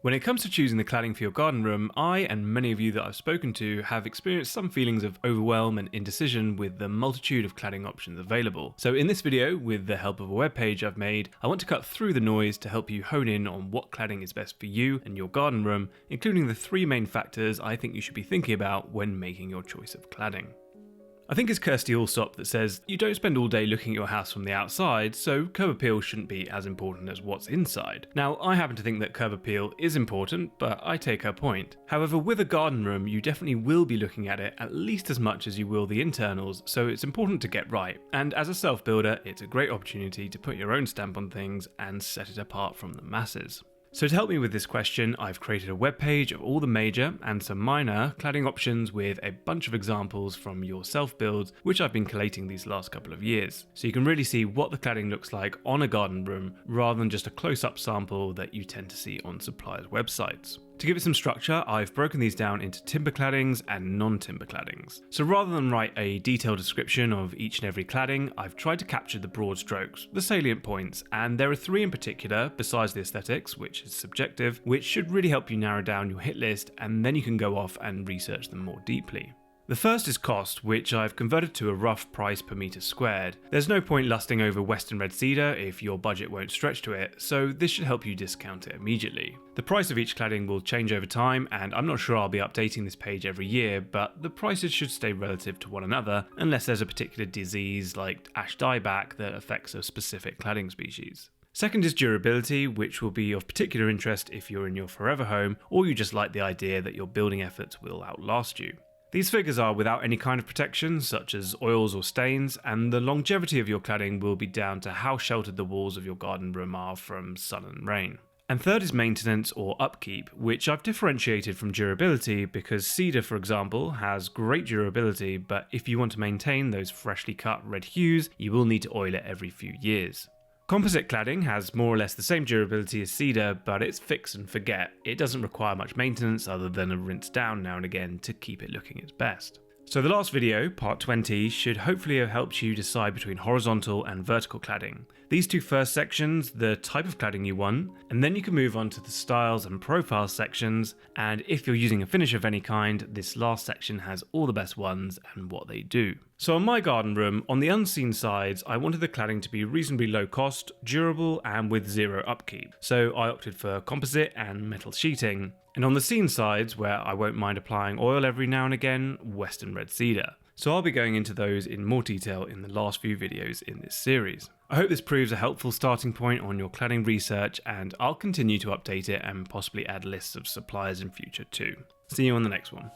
When it comes to choosing the cladding for your garden room, I and many of you that I've spoken to have experienced some feelings of overwhelm and indecision with the multitude of cladding options available. So in this video, with the help of a web page I've made, I want to cut through the noise to help you hone in on what cladding is best for you and your garden room, including the 3 main factors I think you should be thinking about when making your choice of cladding. I think it's Kirsty Allsop that says, you don't spend all day looking at your house from the outside, so curb appeal shouldn't be as important as what's inside. Now, I happen to think that curb appeal is important, but I take her point. However, with a garden room, you definitely will be looking at it at least as much as you will the internals, so it's important to get right. And as a self-builder, it's a great opportunity to put your own stamp on things and set it apart from the masses. So to help me with this question, I've created a web page of all the major and some minor cladding options with a bunch of examples from your self-builds, which I've been collating these last couple of years. So you can really see what the cladding looks like on a garden room, rather than just a close-up sample that you tend to see on suppliers' websites. To give it some structure, I've broken these down into timber claddings and non-timber claddings. So rather than write a detailed description of each and every cladding, I've tried to capture the broad strokes, the salient points, and there are 3 in particular, besides the aesthetics, which is subjective, which should really help you narrow down your hit list, and then you can go off and research them more deeply. The first is cost, which I've converted to a rough price per metre squared. There's no point lusting over Western red cedar if your budget won't stretch to it, so this should help you discount it immediately. The price of each cladding will change over time, and I'm not sure I'll be updating this page every year, but the prices should stay relative to one another, unless there's a particular disease like ash dieback that affects a specific cladding species. Second is durability, which will be of particular interest if you're in your forever home, or you just like the idea that your building efforts will outlast you. These figures are without any kind of protection, such as oils or stains, and the longevity of your cladding will be down to how sheltered the walls of your garden room are from sun and rain. And third is maintenance or upkeep, which I've differentiated from durability because cedar, for example, has great durability, but if you want to maintain those freshly cut red hues, you will need to oil it every few years. Composite cladding has more or less the same durability as cedar, but it's fix and forget. It doesn't require much maintenance other than a rinse down now and again to keep it looking its best. So the last video, part 20, should hopefully have helped you decide between horizontal and vertical cladding. These 2 first sections, the type of cladding you want, and then you can move on to the styles and profiles sections, and if you're using a finish of any kind, this last section has all the best ones and what they do. So on my garden room, on the unseen sides, I wanted the cladding to be reasonably low cost, durable, and with 0 upkeep. So I opted for composite and metal sheeting. And on the seen sides, where I won't mind applying oil every now and again, Western red cedar. So I'll be going into those in more detail in the last few videos in this series. I hope this proves a helpful starting point on your cladding research, and I'll continue to update it and possibly add lists of suppliers in future too. See you on the next one.